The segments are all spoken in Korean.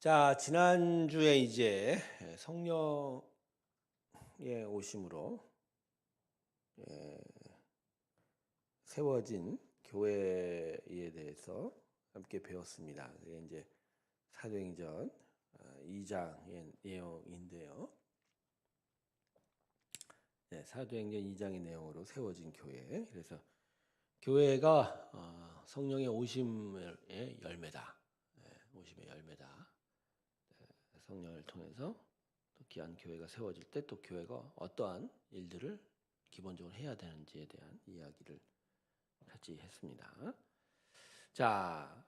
자, 지난주에 이제 성령의 오심으로 세워진 교회에 대해서 함께 배웠습니다. 그게 이제 사도행전 2장의 내용인데요. 사도행전 2장의 내용으로 세워진 교회. 그래서 교회가 성령의 오심의 열매다. 오심의 열매다. 성령을 통해서 또 귀한 교회가 세워질 때 또 교회가 어떠한 일들을 기본적으로 해야 되는지에 대한 이야기를 같이 했습니다. 자,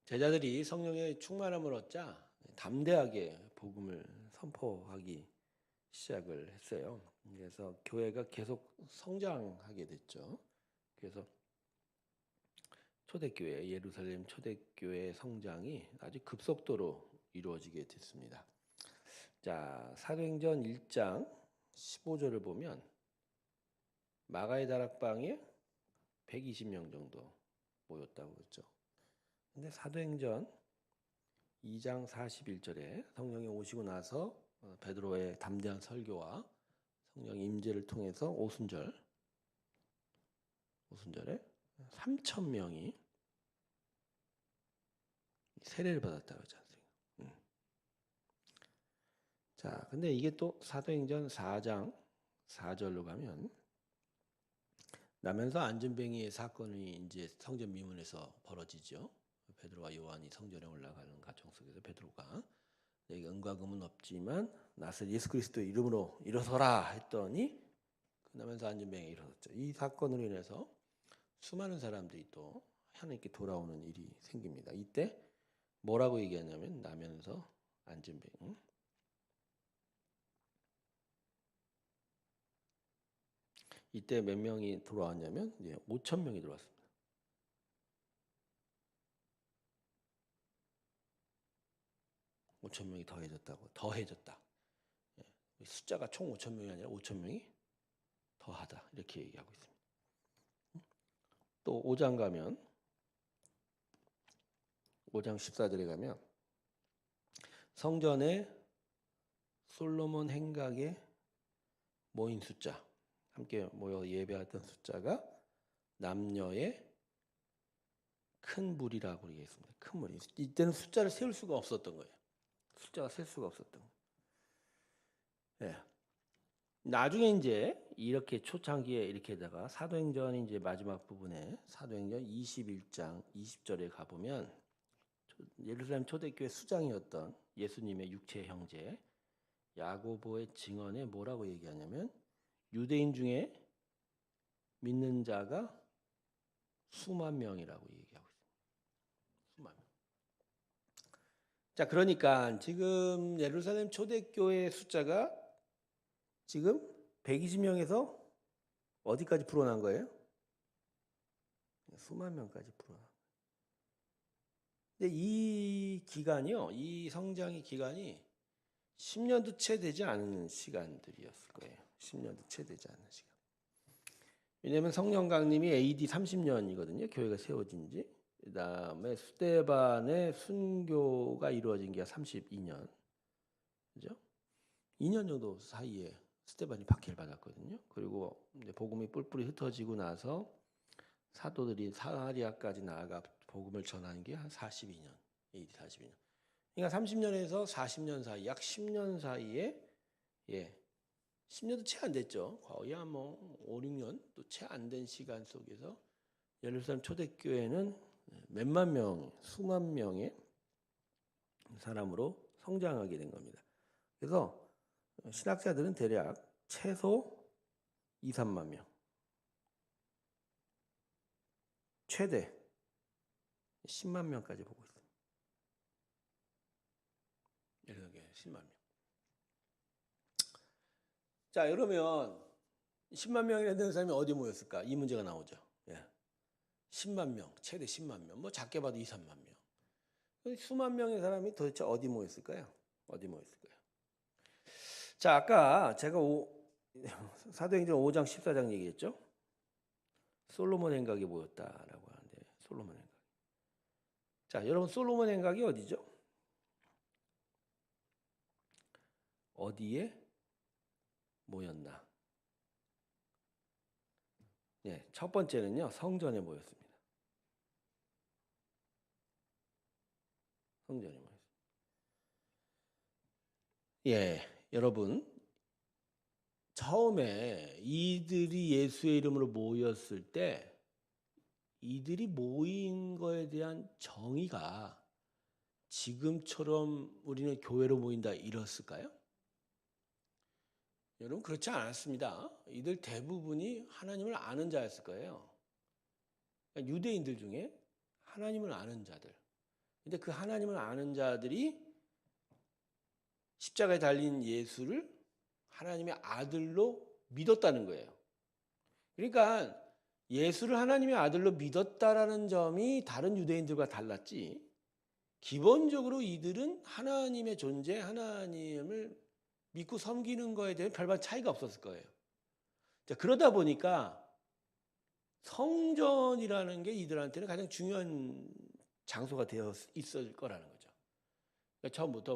제자들이 성령의 충만함을 얻자 담대하게 복음을 선포하기 시작을 했어요. 그래서 교회가 계속 성장하게 됐죠. 그래서 초대교회, 예루살렘 초대교회의 성장이 아주 급속도로 이루어지게 됐습니다. 자, 사도행전 1장 15절을 보면 마가의 다락방에 120명 정도 모였다고 그랬죠. 근데 사도행전 2장 41절에 성령이 오시고 나서 베드로의 담대한 설교와 성령 임재를 통해서 오순절에 3,000명이 세례를 받았다고 하지 않습니까? 자, 근데 이게 또 사도행전 4장 4절로 가면 나면서 안전뱅이의 사건이 이제 성전 미문에서 벌어지죠. 베드로와 요한이 성전에 올라가는 과정 속에서 베드로가 여기 은과 금은 없지만 나서 예수 그리스도의 이름으로 일어서라 했더니 나면서 안전뱅이에 일어섰죠. 이 사건으로 인해서 수많은 사람들이 또 하나님께 돌아오는 일이 생깁니다. 이때 뭐라고 얘기하냐면 나면서 안전뱅이. 이때 몇 명이 들어왔냐면 5천 명이 들어왔습니다. 5천 명이 더해졌다. 숫자가 총 5천 명이 아니라 5천 명이 더하다 이렇게 얘기하고 있습니다. 또 5장 가면 5장 14절에 가면 성전에 솔로몬 행각에 모인 숫자 함께 모여 예배하던 숫자가 남녀의 큰 무리라고 얘기했습니다. 큰 무리. 이때는 숫자를 세울 수가 없었던 거예요. 숫자가 셀 수가 없었던 거예요. 나중에 이제 이렇게 초창기에 이렇게다가 사도행전 이제 마지막 부분에 사도행전 21장 20절에 가보면 예루살렘 초대교회 수장이었던 예수님의 육체 형제 야고보의 증언에 뭐라고 얘기하냐면 유대인 중에 믿는 자가 수만 명이라고 얘기하고 있습니다. 수만 명. 자, 그러니까 지금 예루살렘 초대교회 숫자가 지금 120명에서 어디까지 불어난 거예요? 수만 명까지 불어난 거예요. 근데 이 기간이요, 이 성장의 기간이 10년도 채 되지 않은 시간들이었을 거예요. 10년도 채 되지 않은 시간. 왜냐하면 성령 강림이 AD 30년이거든요. 교회가 세워진 지. 그다음에 스데반의 순교가 이루어진 게 32년. 그죠? 2년 정도 사이에 스데반이 박해를 받았거든요. 그리고 복음이 뿔뿔이 흩어지고 나서 사도들이 사마리아까지 나아가 복음을 전하는 게 한 42년. AD 42년. 그러니까 30년에서 40년 사이, 약 10년 사이에 10년도 채 안 됐죠. 거의 한 5, 6년 또 채 안 된 시간 속에서 예루살렘 초대교회는 몇만 명, 수만 명의 사람으로 성장하게 된 겁니다. 그래서 신학자들은 대략 최소 2, 3만 명, 최대 10만 명까지 보고 있습니다. 예루살렘 10만 명. 자, 그러면 10만 명이나 되는 사람이 어디 모였을까? 이 문제가 나오죠. 10만 명, 최대 10만 명, 뭐 작게 봐도 2, 3만 명. 수만 명의 사람이 도대체 어디 모였을까요? 어디 모였을까요? 자, 아까 제가 사도행전 5장 14장 얘기했죠? 솔로몬 행각이 모였다라고 하는데 솔로몬 행각. 자, 여러분 솔로몬 행각이 어디죠? 어디에 모였나? 예, 첫 번째는요, 성전에 모였습니다. 성전에 모였습니다. 예, 여러분, 처음에 이들이 예수의 이름으로 모였을 때 이들이 모인 거에 대한 정의가 지금처럼 우리는 교회로 모인다 이랬을까요? 여러분 그렇지 않았습니다. 이들 대부분이 하나님을 아는 자였을 거예요. 그러니까 유대인들 중에 하나님을 아는 자들. 근데 그 하나님을 아는 자들이 십자가에 달린 예수를 하나님의 아들로 믿었다는 거예요. 그러니까 예수를 하나님의 아들로 믿었다라는 점이 다른 유대인들과 달랐지. 기본적으로 이들은 하나님의 존재, 하나님을 믿고 섬기는 거에 대해 별반 차이가 없었을 거예요. 자, 그러다 보니까 성전이라는 게 이들한테는 가장 중요한 장소가 되어 있을 거라는 거죠. 그러니까 처음부터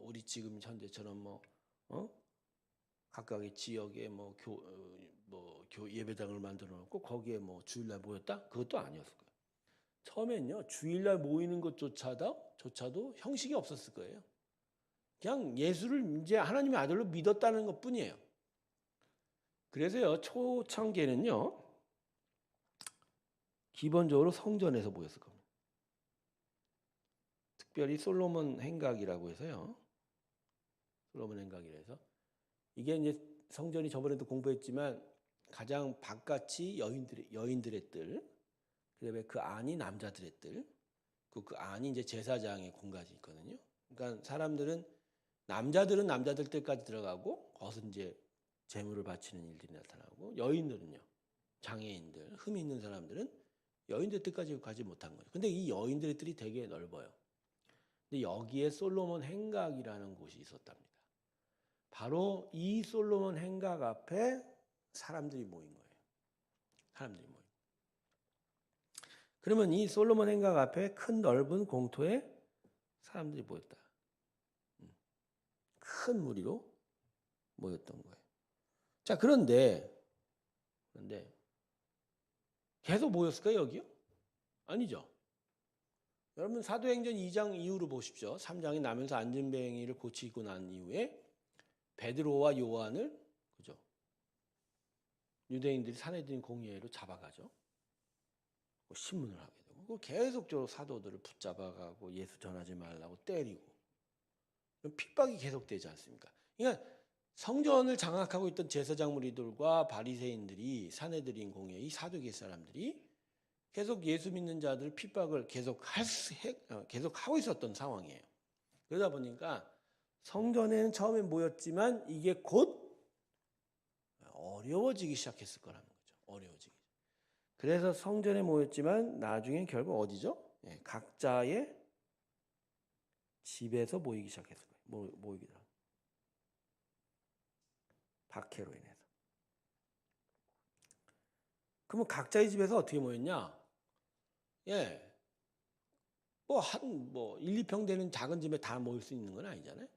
우리 지금 현대처럼 각각의 지역에 예배당을 만들어 놓고 거기에 주일날 모였다? 그것도 아니었을 거예요. 처음엔요, 주일날 모이는 것조차도 형식이 없었을 거예요. 그냥 예수를 이제 하나님의 아들로 믿었다는 것 뿐이에요. 그래서요, 초창기에는요, 기본적으로 성전에서 모였을 겁니다. 특별히 솔로몬 행각이라고 해서요. 솔로몬 행각이라 해서 이게 이제 성전이 저번에도 공부했지만 가장 바깥이 여인들의 뜰, 그다음에 그 안이 남자들의 뜰, 그 안이 이제 제사장의 공간이 있거든요. 그러니까 남자들은 남자들 뜰까지 들어가고 거기서 이제 제물을 바치는 일들이 나타나고 여인들은요, 장애인들, 흠이 있는 사람들은 여인들 뜰까지 가지 못한 거예요. 근데 이 여인들의 뜰이 되게 넓어요. 근데 여기에 솔로몬 행각이라는 곳이 있었답니다. 바로 이 솔로몬 행각 앞에 사람들이 모인 거예요. 사람들이 모인. 그러면 이 솔로몬 행각 앞에 큰 넓은 공터에 사람들이 모였다. 큰 무리로 모였던 거예요. 자, 그런데 계속 모였을까요, 여기요? 아니죠. 여러분 사도행전 2장 이후로 보십시오. 3장에 나면서 안진뱅이를 고치고 난 이후에 베드로와 요한을 그죠? 유대인들이 산헤드린 공회로 잡아가죠. 신문을 하게 되고 계속적으로 사도들을 붙잡아가고 예수 전하지 말라고 때리고 핍박이 계속되지 않습니까? 그러니까 성전을 장악하고 있던 제사장 무리들과 바리새인들이 산헤드린 공회 이 사두개 사람들이 계속 예수 믿는 자들 핍박을 계속 하고 있었던 상황이에요. 그러다 보니까 성전에는 처음에 모였지만 이게 곧 어려워지기 시작했을 거라는 거죠. 어려워지기. 그래서 성전에 모였지만 나중에 결국 어디죠? 각자의 집에서 모이기 시작했을 거예요. 모이기도 하고. 박해로 인해서. 그러면 각자의 집에서 어떻게 모였냐? 1, 2평 되는 작은 집에 다 모일 수 있는 건 아니잖아요.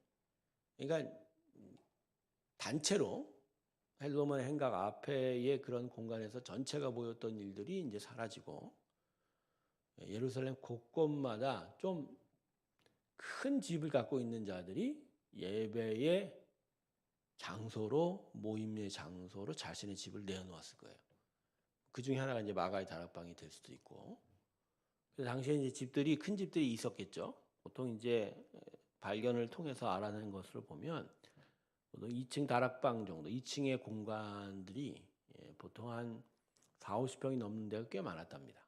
그러니까 단체로 솔로몬 행각 앞에의 그런 공간에서 전체가 모였던 일들이 이제 사라지고 예루살렘 곳곳마다 좀 큰 집을 갖고 있는 자들이 예배의 장소로 모임의 장소로 자신의 집을 내어놓았을 거예요. 그 중에 하나가 이제 마가의 다락방이 될 수도 있고. 그래서 당시에 이제 큰 집들이 있었겠죠. 보통 이제 발견을 통해서 알아낸 것으로 보면 보통 2층 다락방 정도, 2층의 공간들이 보통 한 4, 50평이 넘는 데가 꽤 많았답니다.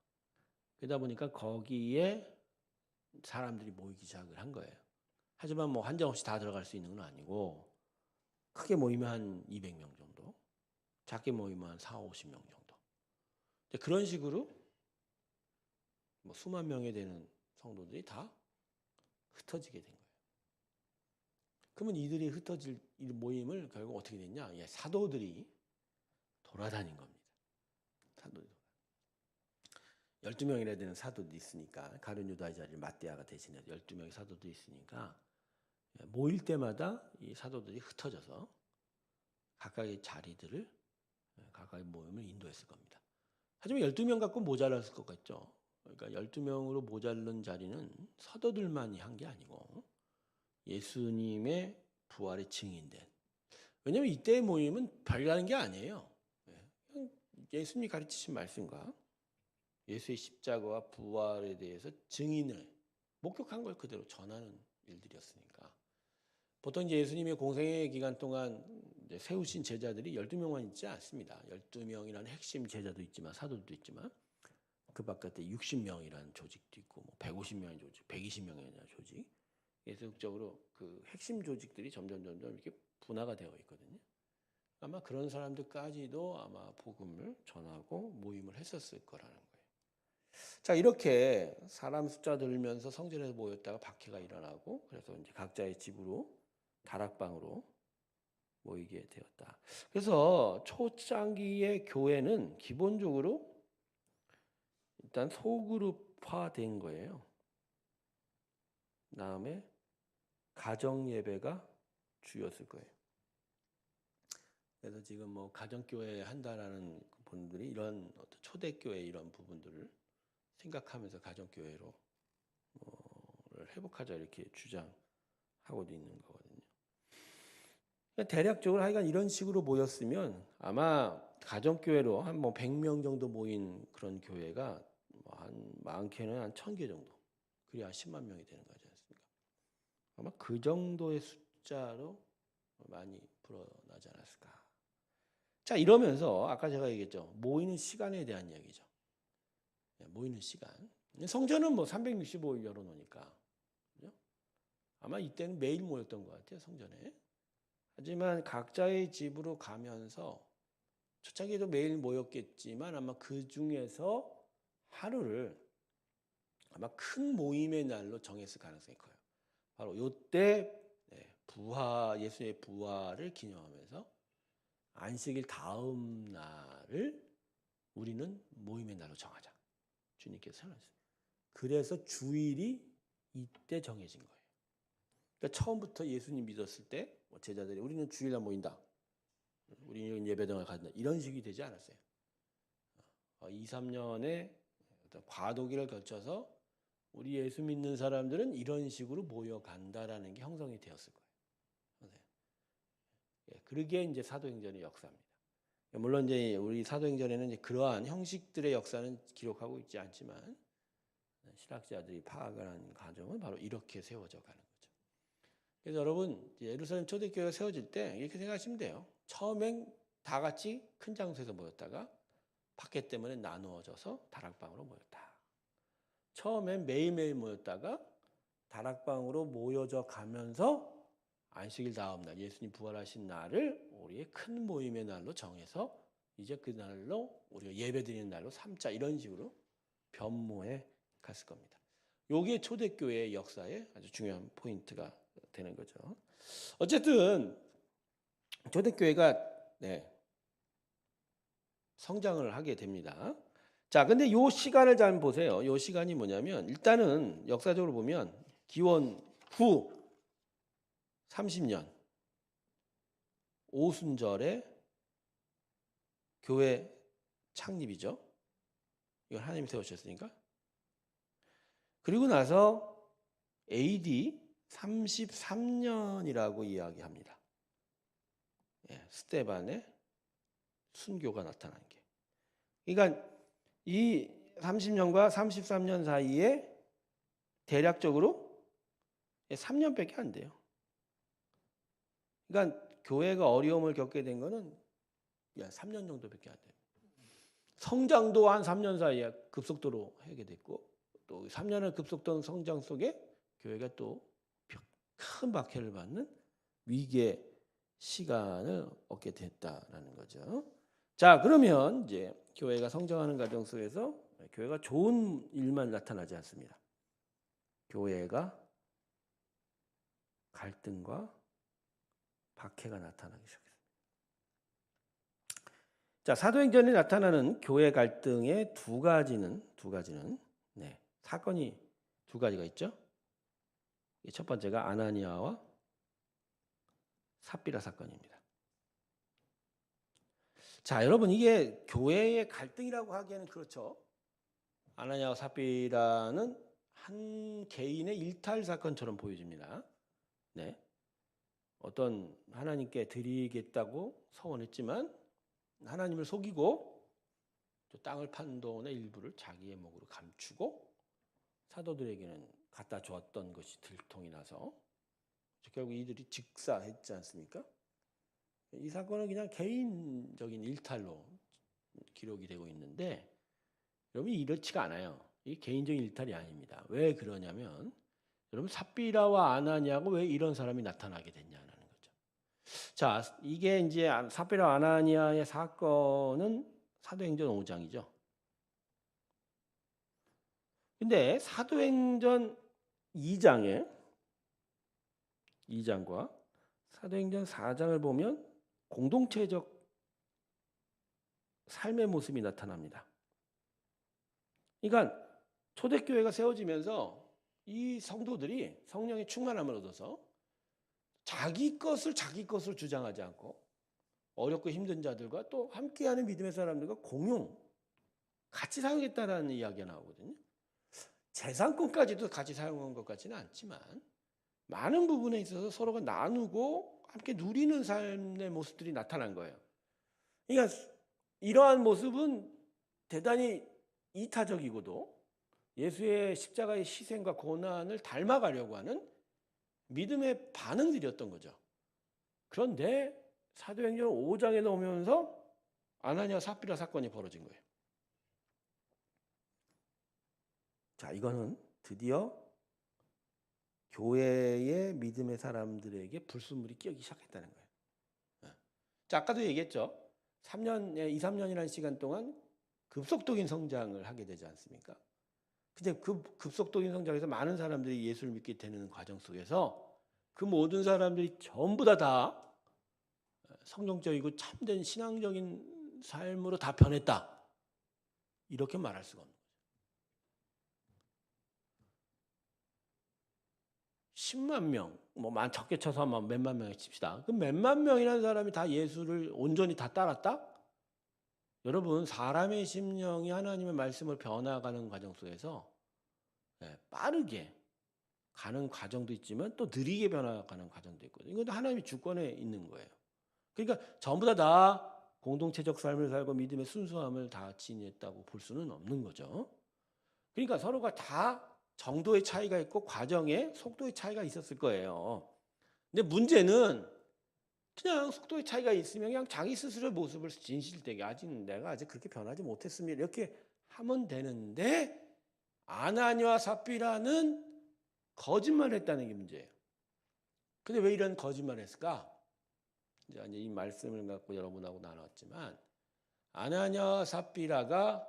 그러다 보니까 거기에 사람들이 모이기 시작을 한 거예요. 하지만 한정없이 다 들어갈 수 있는 건 아니고 크게 모이면 한 200명 정도, 작게 모이면 한 4, 50명 정도. 그런 식으로 수만 명에 되는 성도들이 다 흩어지게 된 거예요. 그러면 이들이 흩어질 이 모임을 결국 어떻게 됐냐? 사도들이 돌아다닌 겁니다. 사도들이. 12명이나 되는 사도들이 있으니까 가룟 유다의 자리를 마띠아가 대신해서 12명의 사도들이 있으니까 모일 때마다 이 사도들이 흩어져서 각각의 자리들을 각각의 모임을 인도했을 겁니다. 하지만 12명 갖고 모자랐을 것 같죠. 그러니까 12명으로 모자른 자리는 사도들만이 한 게 아니고 예수님의 부활의 증인된. 왜냐하면 이때의 모임은 별다른 게 아니에요. 예수님이 가르치신 말씀과 예수의 십자가와 부활에 대해서 증인을 목격한 걸 그대로 전하는 일들이었으니까. 보통 이제 예수님의 공생의 기간 동안 이제 세우신 제자들이 12명만 있지 않습니다. 12명이라는 핵심 제자도 있지만 사도도 있지만 그 바깥에 60명이라는 조직도 있고 뭐 150명의 조직, 120명의 조직. 계속적으로 그 핵심 조직들이 점점 이렇게 분화가 되어 있거든요. 아마 그런 사람들까지도 아마 복음을 전하고 모임을 했었을 거라는 거예요. 자, 이렇게 사람 숫자 들면서 성전에서 모였다가 박해가 일어나고 그래서 이제 각자의 집으로 다락방으로 모이게 되었다. 그래서 초창기의 교회는 기본적으로 일단 소그룹화된 거예요. 다음에 가정 예배가 주였을 거예요. 그래서 지금 뭐 가정교회 한다라는 분들이 이런 초대교회 이런 부분들을 생각하면서 가정교회로 회복하자 이렇게 주장하고도 있는 거거든요. 대략적으로 하여간 이런 식으로 모였으면 아마 가정교회로 한 뭐 100명 정도 모인 그런 교회가 한 많게는 한 1000개 정도. 그래야 한 10만 명이 되는 거지 않습니까? 아마 그 정도의 숫자로 많이 불어나지 않았을까. 자, 이러면서 아까 제가 얘기했죠. 모이는 시간에 대한 이야기죠. 모이는 시간. 성전은 뭐 365일 열어놓으니까. 그죠? 아마 이때는 매일 모였던 것 같아요. 성전에. 하지만 각자의 집으로 가면서 초창기에도 매일 모였겠지만 아마 그 중에서 하루를 아마 큰 모임의 날로 정했을 가능성이 커요. 바로 이때 예수의 부활을 기념하면서 안식일 다음 날을 우리는 모임의 날로 정하자. 주님께서 선언했어요. 그래서 주일이 이때 정해진 거예요. 그러니까 처음부터 예수님 믿었을 때 제자들이 우리는 주일날 모인다. 우리는 예배당을 간다. 이런 식이 되지 않았어요. 2, 3년의 어떤 과도기를 거쳐서 우리 예수 믿는 사람들은 이런 식으로 모여간다라는 게 형성이 되었을 거예요. 그러기에 이제 사도행전의 역사입니다. 물론 이제 우리 사도행전에는 이제 그러한 형식들의 역사는 기록하고 있지 않지만 신학자들이 파악을 한 과정은 바로 이렇게 세워져 가는 거죠. 그래서 여러분 예루살렘 초대교회가 세워질 때 이렇게 생각하시면 돼요. 처음엔 다 같이 큰 장소에서 모였다가 박해 때문에 나누어져서 다락방으로 모였다. 처음엔 매일매일 모였다가 다락방으로 모여져 가면서 안식일 다음 날 예수님 부활하신 날을 우리의 큰 모임의 날로 정해서 이제 그 날로 우리가 예배드리는 날로 삼자 이런 식으로 변모해 갔을 겁니다. 이게 초대교회의 역사의 아주 중요한 포인트가 되는 거죠. 어쨌든 초대교회가 성장을 하게 됩니다. 자, 근데 이 시간을 잘 보세요. 이 시간이 뭐냐면 일단은 역사적으로 보면 기원 후 30년 오순절에 교회 창립이죠. 이걸 하나님이 세우셨으니까. 그리고 나서 AD 33년이라고 이야기합니다. 스데반의 순교가 나타난 게. 그러니까 이 30년과 33년 사이에 대략적으로 3년밖에 안 돼요. 그러니까 교회가 어려움을 겪게 된 거는 3년 정도밖에 안 돼요. 성장도 한 3년 사이에 급속도로 하게 됐고 또 3년의 급속도는 성장 속에 교회가 또 큰 박해를 받는 위기의 시간을 얻게 됐다라는 거죠. 자, 그러면 이제 교회가 성장하는 과정 속에서 교회가 좋은 일만 나타나지 않습니다. 교회가 갈등과 박해가 나타나기 시작했습니다. 자, 사도행전에 나타나는 교회 갈등의 두 가지는 사건이 두 가지가 있죠. 첫 번째가 아나니아와 삽비라 사건입니다. 자, 여러분 이게 교회의 갈등이라고 하기에는 그렇죠. 아나니아와 삽비라는 한 개인의 일탈 사건처럼 보여집니다. 네. 어떤 하나님께 드리겠다고 서원했지만 하나님을 속이고 땅을 판 돈의 일부를 자기의 목으로 감추고 사도들에게는 갖다 주었던 것이 들통이 나서 결국 이들이 직사했지 않습니까? 이 사건은 그냥 개인적인 일탈로 기록이 되고 있는데 여러분 이렇지가 않아요. 이 개인적인 일탈이 아닙니다. 왜 그러냐면 여러분 삽비라와 아나니아가 왜 이런 사람이 나타나게 됐냐는 거죠. 자, 이게 이제 삽비라 아나니아의 사건은 사도행전 5장이죠. 근데 사도행전 2장과 사도행전 4장을 보면 공동체적 삶의 모습이 나타납니다. 그러니까 초대교회가 세워지면서 이 성도들이 성령의 충만함을 얻어서 자기 것을 주장하지 않고 어렵고 힘든 자들과 또 함께하는 믿음의 사람들과 같이 사용했다라는 이야기가 나오거든요. 재산권까지도 같이 사용한 것 같지는 않지만 많은 부분에 있어서 서로가 나누고 함께 누리는 삶의 모습들이 나타난 거예요. 그러니까 이러한 모습은 대단히 이타적이고도 예수의 십자가의 희생과 고난을 닮아가려고 하는 믿음의 반응들이었던 거죠. 그런데 사도행전 5장에 오면서 아나니아 삽비라 사건이 벌어진 거예요. 자, 이거는 드디어 교회의 믿음의 사람들에게 불순물이 끼기 시작했다는 거예요. 자, 아까도 얘기했죠. 3년이라는 시간 동안 급속도인 성장을 하게 되지 않습니까? 근데 그 급속도인 성장에서 많은 사람들이 예수를 믿게 되는 과정 속에서 그 모든 사람들이 전부 다 성경적이고 참된 신앙적인 삶으로 다 변했다. 이렇게 말할 수가 없는 거죠. 10만 명, 적게 쳐서 몇만 명에 칩시다. 그 몇만 명이라는 사람이 다 예수를 온전히 다 따랐다? 여러분, 사람의 심령이 하나님의 말씀을 변화가는 과정 속에서 빠르게 가는 과정도 있지만 또 느리게 변화가는 과정도 있거든요. 이건 하나님의 주권에 있는 거예요. 그러니까 전부 다 공동체적 삶을 살고 믿음의 순수함을 다 지녔다고 볼 수는 없는 거죠. 그러니까 서로가 다 정도의 차이가 있고 과정의 속도의 차이가 있었을 거예요. 근데 문제는 그냥 속도의 차이가 있으면 그냥 자기 스스로의 모습을 진실되게 내가 아직 그렇게 변하지 못했습니다. 이렇게 하면 되는데 아나니아와 삽비라는 거짓말을 했다는 게 문제예요. 근데 왜 이런 거짓말을 했을까? 이제 이 말씀을 갖고 여러분하고 나눴지만 아나니아와 삽비라가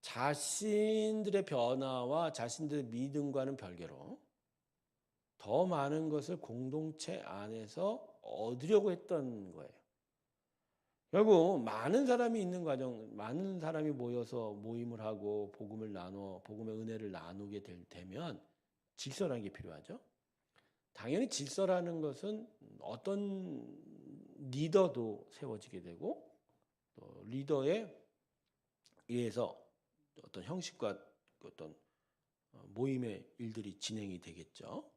자신들의 변화와 자신들의 믿음과는 별개로 더 많은 것을 공동체 안에서 얻으려고 했던 거예요. 결국 많은 사람이 있는 과정, 많은 사람이 모여서 모임을 하고 복음의 은혜를 나누게 되면 질서라는 게 필요하죠. 당연히 질서라는 것은 어떤 리더도 세워지게 되고 또 리더에 의해서 어떤 형식과 어떤 모임의 일들이 진행이 되겠죠.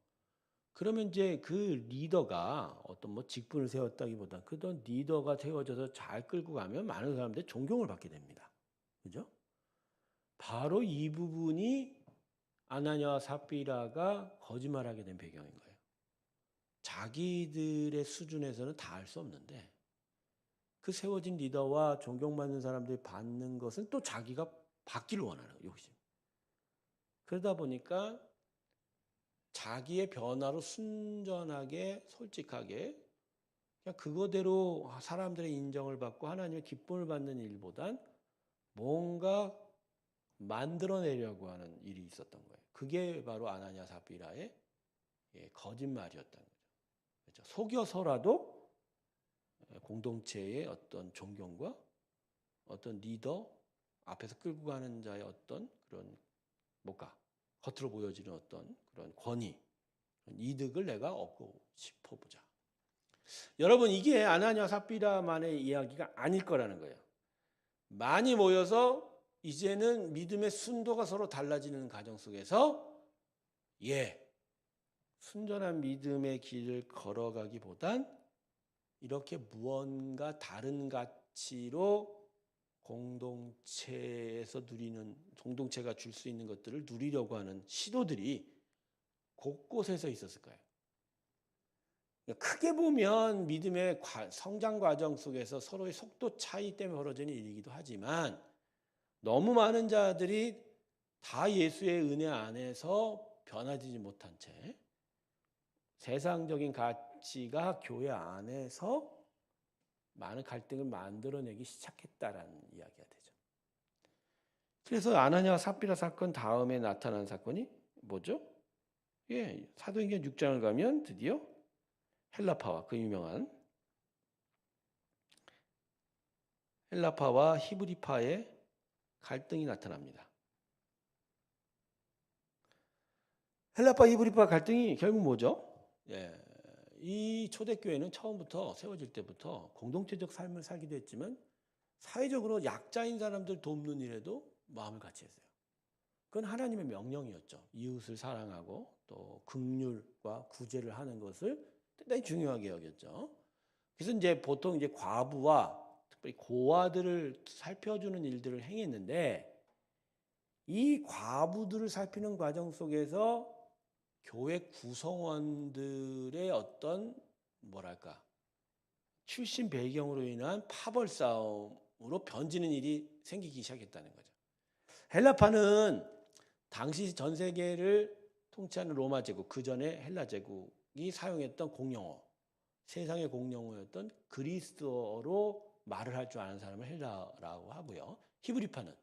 그러면 이제 그 리더가 어떤 직분을 세웠다기보다 그런 리더가 세워져서 잘 끌고 가면 많은 사람들이 존경을 받게 됩니다. 그죠? 바로 이 부분이 아나니아와 삽비라가 거짓말하게 된 배경인 거예요. 자기들의 수준에서는 다 할 수 없는데 그 세워진 리더와 존경받는 사람들이 받는 것은 또 자기가 받기를 원하는 욕심. 그러다 보니까 자기의 변화로 순전하게 솔직하게 그냥 그거대로 사람들의 인정을 받고 하나님의 기쁨을 받는 일보단 뭔가 만들어내려고 하는 일이 있었던 거예요. 그게 바로 아나니아 삽비라의 거짓말이었던 거죠. 그렇죠? 속여서라도 공동체의 어떤 존경과 어떤 리더 앞에서 끌고 가는 자의 어떤 그런 겉으로 보여지는 어떤 그런 권위, 이득을 내가 얻고 싶어 보자. 여러분 이게 아나니아와 삽비라만의 이야기가 아닐 거라는 거예요. 많이 모여서 이제는 믿음의 순도가 서로 달라지는 과정 속에서 순전한 믿음의 길을 걸어가기보단 이렇게 무언가 다른 가치로 공동체에서 누리는, 공동체가 줄 수 있는 것들을 누리려고 하는 시도들이 곳곳에서 있었을 거예요. 크게 보면 믿음의 성장 과정 속에서 서로의 속도 차이 때문에 벌어지는 일이기도 하지만 너무 많은 자들이 다 예수의 은혜 안에서 변화되지 못한 채 세상적인 가치가 교회 안에서 많은 갈등을 만들어내기 시작했다라는 이야기가 되죠. 그래서 아나니아와 삽비라 사건 다음에 나타난 사건이 뭐죠? 사도행전 6장을 가면 드디어 헬라파와 그 유명한 헬라파와 히브리파의 갈등이 나타납니다. 헬라파 히브리파 갈등이 결국 뭐죠? 이 초대교회는 처음부터 세워질 때부터 공동체적 삶을 살기도 했지만 사회적으로 약자인 사람들 돕는 일에도 마음을 같이 했어요. 그건 하나님의 명령이었죠. 이웃을 사랑하고 또 긍휼과 구제를 하는 것을 대단히 중요하게 여겼죠. 그래서 이제 보통 이제 과부와 특별히 고아들을 살펴주는 일들을 행했는데 이 과부들을 살피는 과정 속에서 교회 구성원들의 어떤 출신 배경으로 인한 파벌 싸움으로 변지는 일이 생기기 시작했다는 거죠. 헬라파는 당시 전 세계를 통치하는 로마 제국, 그 전에 헬라 제국이 사용했던 공용어, 세상의 공용어였던 그리스어로 말을 할 줄 아는 사람을 헬라라고 하고요. 히브리파는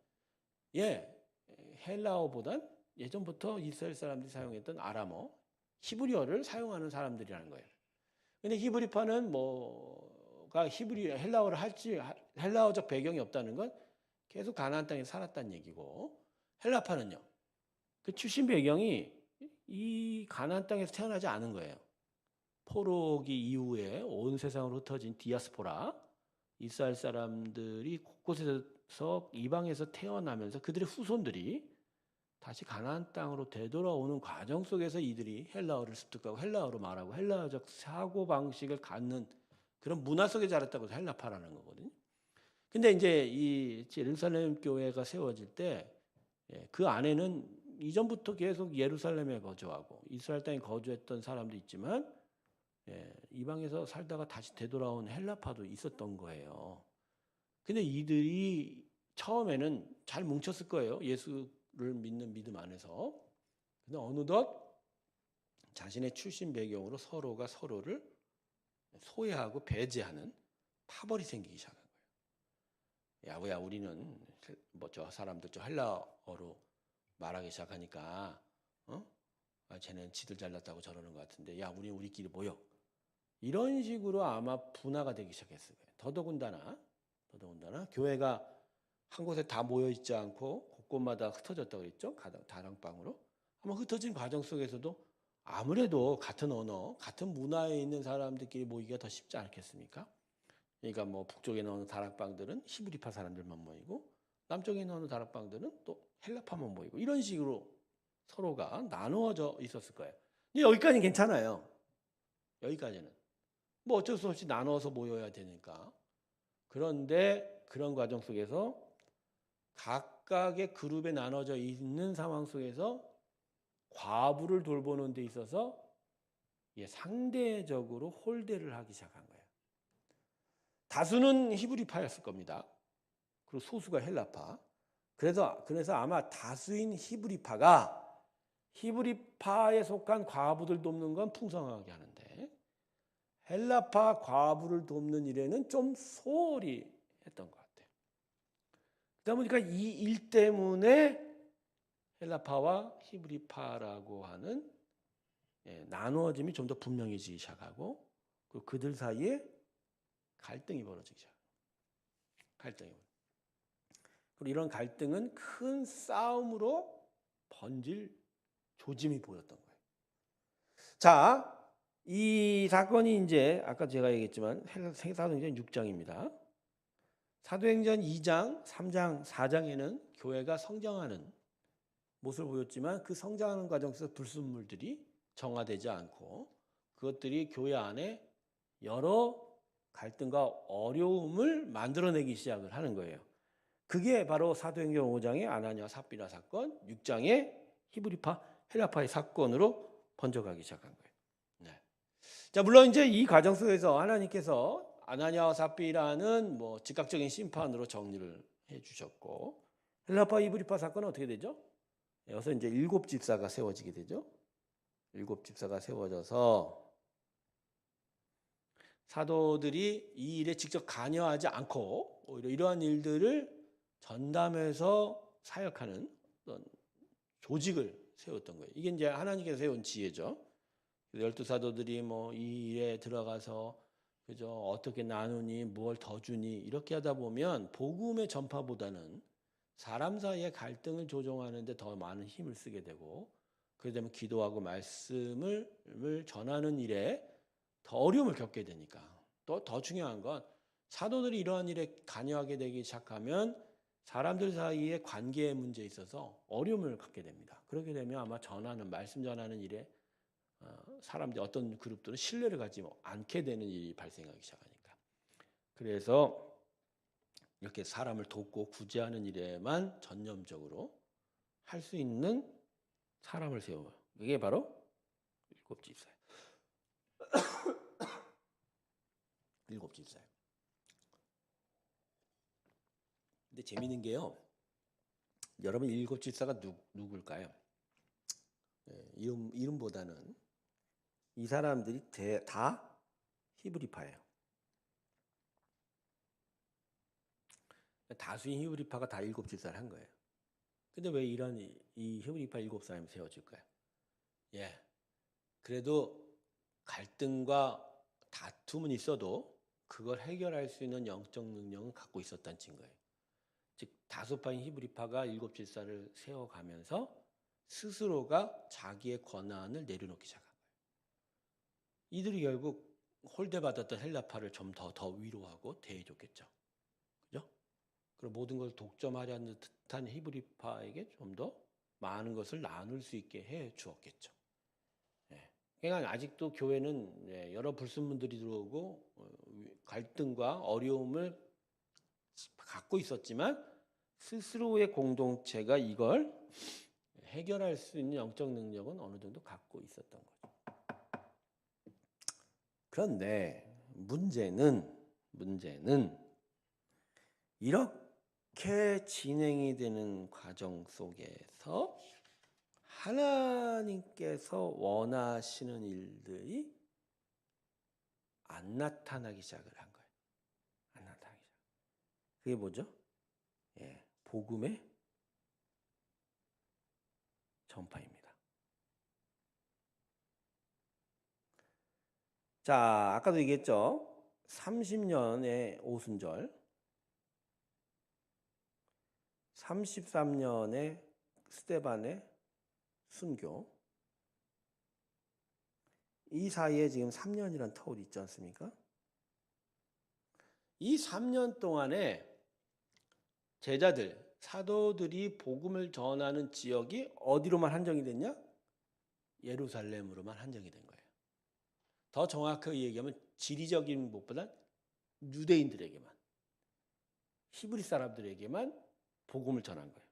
헬라어보단 예전부터 이스라엘 사람들이 사용했던 아람어, 히브리어를 사용하는 사람들이라는 거예요. 근데 히브리파는 헬라어를 할지 헬라어적 배경이 없다는 건 계속 가나안 땅에 살았다는 얘기고, 헬라파는요. 그 출신 배경이 이 가나안 땅에서 태어나지 않은 거예요. 포로기 이후에 온 세상으로 흩어진 디아스포라, 이스라엘 사람들이 곳곳에서 이방에서 태어나면서 그들의 후손들이 다시 가나안 땅으로 되돌아오는 과정 속에서 이들이 헬라어를 습득하고 헬라어로 말하고 헬라어적 사고방식을 갖는 그런 문화 속에 자랐다고 해서 헬라파라는 거거든요. 근데 이제 이 예루살렘 교회가 세워질 때 그 안에는 이전부터 계속 예루살렘에 거주하고 이스라엘 땅에 거주했던 사람도 있지만 이방에서 살다가 다시 되돌아온 헬라파도 있었던 거예요. 근데 이들이 처음에는 잘 뭉쳤을 거예요. 예수를 믿는 믿음 안에서. 근데 어느덧 자신의 출신 배경으로 서로가 서로를 소외하고 배제하는 파벌이 생기기 시작한 거예요. 야, 우리는 저 사람들 저 헬라어로 말하기 시작하니까 쟤는 지들 잘났다고 저러는 것 같은데 우리는 우리끼리 모여. 이런 식으로 아마 분화가 되기 시작했을 거예요. 더더군다나 교회가 한 곳에 다 모여 있지 않고 곳곳마다 흩어졌다고 그랬죠. 다락방으로. 아마 흩어진 과정 속에서도 아무래도 같은 언어, 같은 문화에 있는 사람들끼리 모이기가 더 쉽지 않겠습니까? 그러니까 북쪽에 있는 어느 다락방들은 히브리파 사람들만 모이고 남쪽에 있는 어느 다락방들은 또 헬라파만 모이고 이런 식으로 서로가 나누어져 있었을 거예요. 근데 여기까지는 괜찮아요. 여기까지는. 어쩔 수 없이 나눠서 모여야 되니까. 그런데 그런 과정 속에서 각각의 그룹에 나눠져 있는 상황 속에서 과부를 돌보는 데 있어서 상대적으로 홀대를 하기 시작한 거예요. 다수는 히브리파였을 겁니다. 그리고 소수가 헬라파. 그래서 아마 다수인 히브리파에 속한 과부들 돕는 건 풍성하게 하는데 헬라파 과부를 돕는 일에는 좀 소홀히 했던 것 같아요. 그러다 보니까 이 일 때문에 헬라파와 히브리파라고 하는 나누어짐이 좀 더 분명해지기 시작하고 그리고 그들 사이에 갈등이 벌어지기 시작합니다. 그리고 이런 갈등은 큰 싸움으로 번질 조짐이 보였던 거예요. 자, 이 사건이 이제 아까 제가 얘기했지만 사도행전 6장입니다. 사도행전 2장, 3장, 4장에는 교회가 성장하는 모습을 보였지만 그 성장하는 과정에서 불순물들이 정화되지 않고 그것들이 교회 안에 여러 갈등과 어려움을 만들어내기 시작을 하는 거예요. 그게 바로 사도행전 5장의 아나니아 삽비라 사건, 6장의 히브리파 헬라파의 사건으로 번져가기 시작한 거예요. 네. 자, 물론 이제 이 과정 속에서 하나님께서 아나니아와 삽비라는 뭐 즉각적인 심판으로 정리를 해주셨고, 헬라파 히브리파 사건은 어떻게 되죠? 여기서 이제 7 집사가 세워지게 되죠. 7 집사가 세워져서 사도들이 이 일에 직접 관여하지 않고 오히려 이러한 일들을 전담해서 사역하는 어떤 조직을 세웠던 거예요. 이게 이제 하나님께서 세운 지혜죠. 12사도들이 뭐 이 일에 들어가서 그죠, 어떻게 나누니 뭘 더 주니 이렇게 하다 보면 복음의 전파보다는 사람 사이의 갈등을 조정하는 데 더 많은 힘을 쓰게 되고, 그러다 보면 기도하고 말씀을 전하는 일에 더 어려움을 겪게 되니까, 또 더 중요한 건 사도들이 이러한 일에 관여하게 되기 시작하면 사람들 사이의 관계의 문제에 있어서 어려움을 갖게 됩니다. 그렇게 되면 아마 전하는 말씀 전하는 일에 사람들 어떤 그룹들은 신뢰를 갖지 않게 되는 일이 발생하기 시작하니까, 그래서 이렇게 사람을 돕고 구제하는 일에만 전념적으로 할 수 있는 사람을 세워요. 이게 바로 7 집사예요. 7 집사예요. 근데 재밌는 게요, 여러분 7 집사가 누굴까요? 이름보다는 이 사람들이 다 히브리파예요. 다수인 히브리파가 다 7 집사를 한 거예요. 근데 왜 이런 이 히브리파 7 사람이 세워질까요? 예, 그래도 갈등과 다툼은 있어도 그걸 해결할 수 있는 영적 능력은 갖고 있었다는 증거예요. 즉 다소파인 히브리파가 7 집사를 세워가면서 스스로가 자기의 권한을 내려놓기 시작한 거예요. 이들이 결국 홀대받았던 헬라파를 좀 더 위로하고 대해줬겠죠. 그죠? 그리고 모든 걸 독점하려는 듯한 히브리파에게 좀 더 많은 것을 나눌 수 있게 해 주었겠죠. 그러니까 아직도 교회는 여러 불순물들이 들어오고 갈등과 어려움을 갖고 있었지만 스스로의 공동체가 이걸 해결할 수 있는 영적 능력은 어느 정도 갖고 있었던 거죠. 그런데 문제는 이렇게 진행이 되는 과정 속에서 하나님께서 원하시는 일들이 안 나타나기 시작을 한 거예요. 안 나타나기 시작. 그게 뭐죠? 복음의 전파입니다. 자, 아까도 얘기했죠. 30년의 오순절, 33년의 스데반의 순교, 이 사이에 지금 3년이란 터울이 있지 않습니까? 이 3년 동안에 제자들, 사도들이 복음을 전하는 지역이 어디로만 한정이 됐냐? 예루살렘으로만 한정이 된 거예요. 더 정확하게 얘기하면 지리적인 것보다 유대인들에게만, 히브리 사람들에게만 복음을 전한 거예요.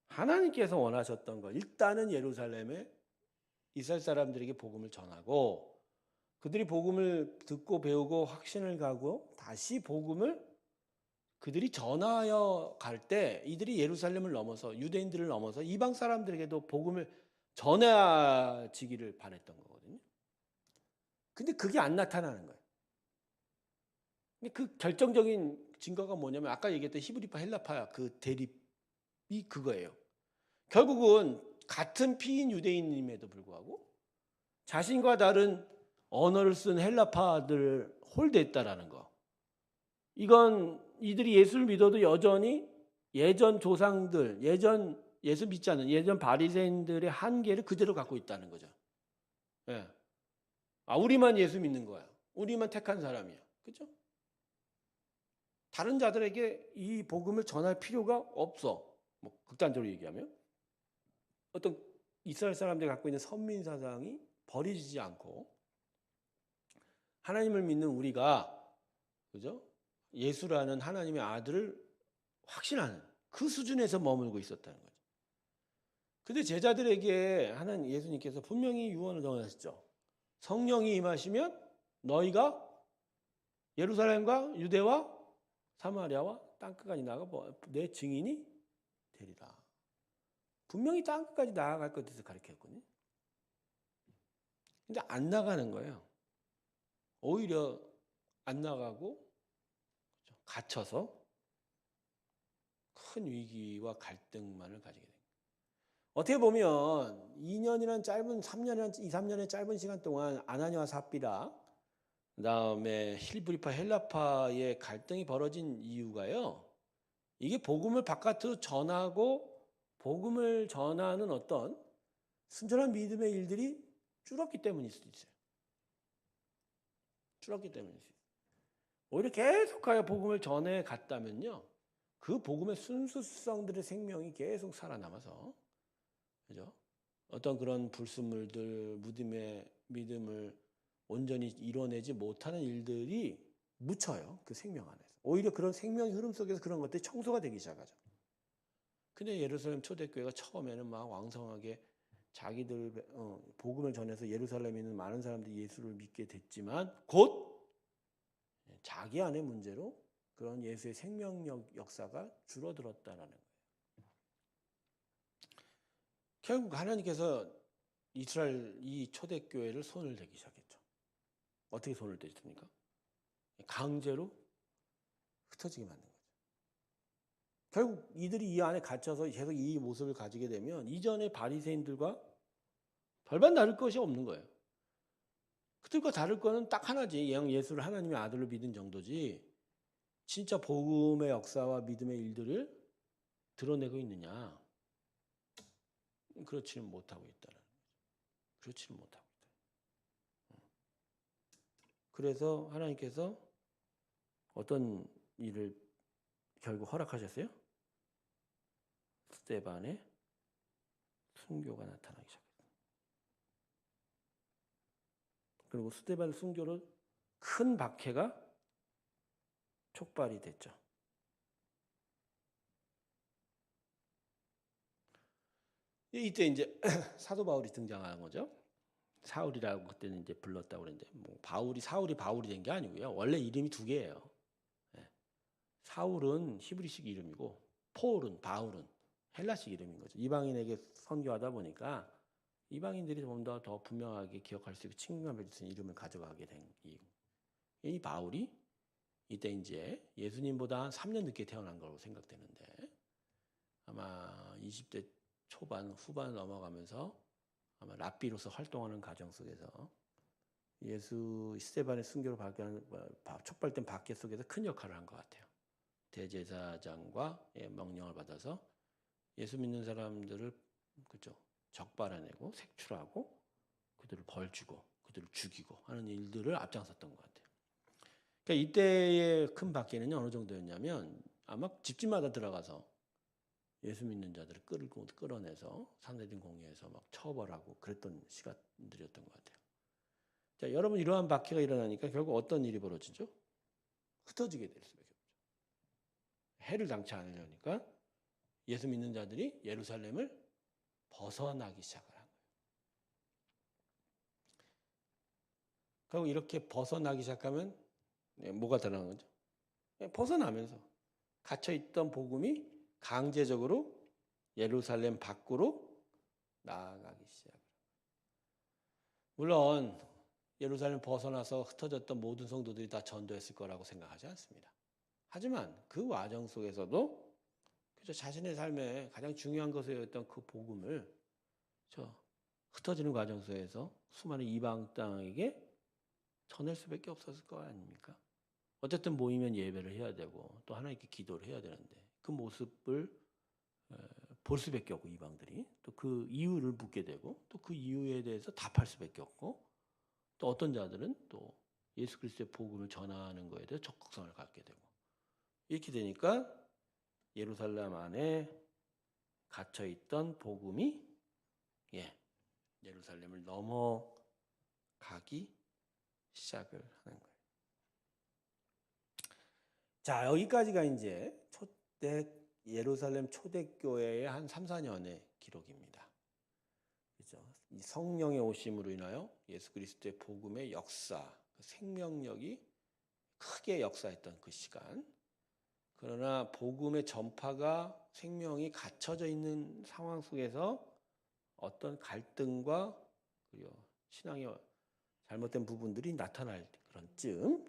하나님께서 원하셨던 거, 일단은 예루살렘에 이스라엘 사람들에게 복음을 전하고, 그들이 복음을 듣고 배우고 확신을 가고 다시 복음을 그들이 전하여 갈 때 이들이 예루살렘을 넘어서 유대인들을 넘어서 이방 사람들에게도 복음을 전해지기를 바랬던 거거든요. 근데 그게 안 나타나는 거예요. 그 결정적인 증거가 뭐냐면 아까 얘기했던 히브리파 헬라파 그 대립이 그거예요. 결국은 같은 피인 유대인임에도 불구하고 자신과 다른 언어를 쓴 헬라파들을 홀대했다라는 거. 이건 이들이 예수를 믿어도 여전히 예전 조상들, 예전 예수 믿지 않는 예전 바리새인들의 한계를 그대로 갖고 있다는 거죠. 예. 우리만 예수 믿는 거야. 우리만 택한 사람이야. 그죠? 다른 자들에게 이 복음을 전할 필요가 없어. 뭐 극단적으로 얘기하면 어떤 이스라엘 사람들이 갖고 있는 선민 사상이 버려지지 않고 하나님을 믿는 우리가 그죠? 예수라는 하나님의 아들을 확신하는 그 수준에서 머물고 있었다는 거죠. 근데 제자들에게 하나님 예수님께서 분명히 유언을 정하셨죠. 성령이 임하시면 너희가 예루살렘과 유대와 사마리아와 땅끝까지 나가 내 증인이 되리라. 분명히 땅끝까지 나아갈 것에서 가르쳤거든요. 근데 안 나가는 거예요. 오히려 안 나가고 갇혀서 큰 위기와 갈등만을 가지게 됩니다. 어떻게 보면 2년이란 짧은 3년이란 2, 3년의 짧은 시간 동안 아나니아와 삽비라 그다음에 힐브리파 헬라파의 갈등이 벌어진 이유가요. 이게 복음을 바깥으로 전하고 복음을 전하는 어떤 순전한 믿음의 일들이 줄었기 때문일 수도 있어요. 줄었기 때문일 수 있어요. 오히려 계속하여 복음을 전해 갔다면요. 그 복음의 순수성들의 생명이 계속 살아남아서 그죠? 어떤 그런 불순물들, 믿음을 온전히 이뤄내지 못하는 일들이 묻혀요. 그 생명 안에서. 오히려 그런 생명의 흐름 속에서 그런 것들이 청소가 되기 시작하죠. 근데 예루살렘 초대교회가 처음에는 막 왕성하게 자기들 복음을 전해서 예루살렘에 있는 많은 사람들이 예수를 믿게 됐지만 곧 자기 안의 문제로 그런 예수의 생명력 역사가 줄어들었다라는 거예요. 결국 하나님께서 이스라엘 이 초대교회를 손을 대기 시작했죠. 어떻게 손을 대셨습니까? 강제로 흩어지게 만든 거죠. 결국 이들이 이 안에 갇혀서 계속 이 모습을 가지게 되면 이전의 바리새인들과 별반 다를 것이 없는 거예요. 그들과 다를 거는 딱 하나지. 예수를 하나님의 아들로 믿은 정도지. 진짜 복음의 역사와 믿음의 일들을 드러내고 있느냐? 그렇지는 못하고 있다는 거죠. 그렇지는 못하고 있다. 그래서 하나님께서 어떤 일을 결국 허락하셨어요? 스데반의 순교가 나타나기 시작했어요. 그리고 스데반 순교로 큰 박해가 촉발이 됐죠. 이때 이제 사도 바울이 등장하는 거죠. 사울이라고 그때는 이제 불렀다고 그랬는데 뭐 사울이 된 게 아니고요. 원래 이름이 두 개예요. 사울은 히브리식 이름이고 바울은 헬라식 이름인 거죠. 이방인에게 선교하다 보니까 이방인들이 좀 더 분명하게 기억할 수 있고 친근감을 줄 수 있는 이름을 가져가게 된 이 바울이 이때 이제 예수님보다 한 3년 늦게 태어난 거로 생각되는데 아마 20대 초반 후반을 넘어가면서 아마 랍비로서 활동하는 과정 속에서 예수 스데반의 순교로 촉발된 박해 속에서 큰 역할을 한 것 같아요. 대제사장과 명령을 받아서 예수 믿는 사람들을 그죠 적발해내고 색출하고 그들을 벌주고 그들을 죽이고 하는 일들을 앞장섰던 것 같아요. 그러니까 이때의 큰 박해는 어느 정도였냐면 아마 집집마다 들어가서 예수 믿는 자들을 끌어내서 산헤드린 공회에서 막 처벌하고 그랬던 시간들이었던 것 같아요. 자, 여러분 이러한 박해가 일어나니까 결국 어떤 일이 벌어지죠? 흩어지게 될 수밖에 없죠. 해를 당치 않으려니까 예수 믿는 자들이 예루살렘을 벗어나기 시작을 한 거예요. 결국 이렇게 벗어나기 시작하면 뭐가 드러나는 거죠? 벗어나면서 갇혀있던 복음이 강제적으로 예루살렘 밖으로 나아가기 시작을. 물론 예루살렘 벗어나서 흩어졌던 모든 성도들이 다 전도했을 거라고 생각하지 않습니다. 하지만 그 과정 속에서도 그저 자신의 삶에 가장 중요한 것이었던 그 복음을 흩어지는 과정 속에서 수많은 이방 땅에게 전할 수밖에 없었을 거 아닙니까? 어쨌든 모이면 예배를 해야 되고 또 하나님께 기도를 해야 되는데 그 모습을 볼 수밖에 없고 이방들이 또 그 이유를 묻게 되고 또 그 이유에 대해서 답할 수밖에 없고 또 어떤 자들은 또 예수 그리스도의 복음을 전하는 것에 대해서 적극성을 갖게 되고 이렇게 되니까 예루살렘 안에 갇혀 있던 복음이 예루살렘을 넘어가기 시작을 하는 거예요. 자, 여기까지가 이제 예루살렘 초대교회의 한 3, 4년의 기록입니다. 그렇죠? 이 성령의 오심으로 인하여 예수 그리스도의 복음의 역사, 그 생명력이 크게 역사했던 그 시간. 그러나 복음의 전파가 생명이 갇혀져 있는 상황 속에서 어떤 갈등과 그리고 신앙의 잘못된 부분들이 나타날 그런 쯤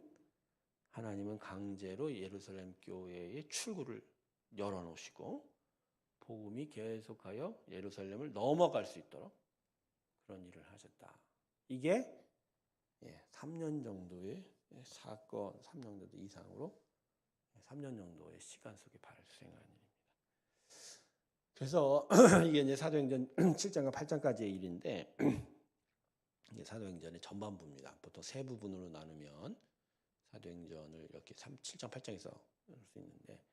하나님은 강제로 예루살렘 교회의 출구를 열어놓으시고 복음이 계속하여 예루살렘을 넘어갈 수 있도록 그런 일을 하셨다. 이게 3년 정도의 사건, 3년 정도 이상으로 3년 정도의 시간 속에 발생한 일입니다. 그래서 이게 이제 사도행전 7장과 8장까지의 일인데 이게 사도행전의 전반부입니다. 보통 세 부분으로 나누면 사도행전을 이렇게 7장, 8장에서 할 수 있는데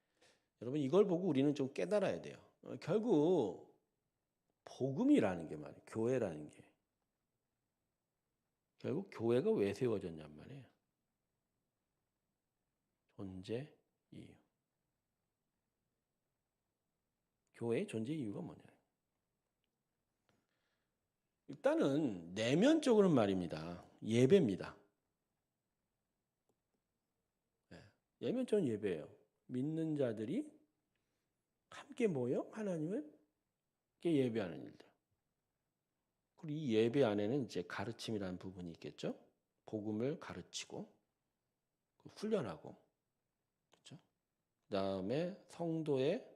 여러분 이걸 보고 우리는 좀 깨달아야 돼요. 결국 복음이라는 게 말이에요. 교회라는 게 결국 교회가 왜 세워졌냔 말이에요. 존재 이유. 교회의 존재 이유가 뭐냐? 일단은 내면적으로는 말입니다. 예배입니다. 내면적인 예배예요. 믿는 자들이 함께 모여 하나님을 예배하는 일들. 그리고 이 예배 안에는 이제 가르침이라는 부분이 있겠죠. 복음을 가르치고 훈련하고, 그렇죠. 그다음에 성도의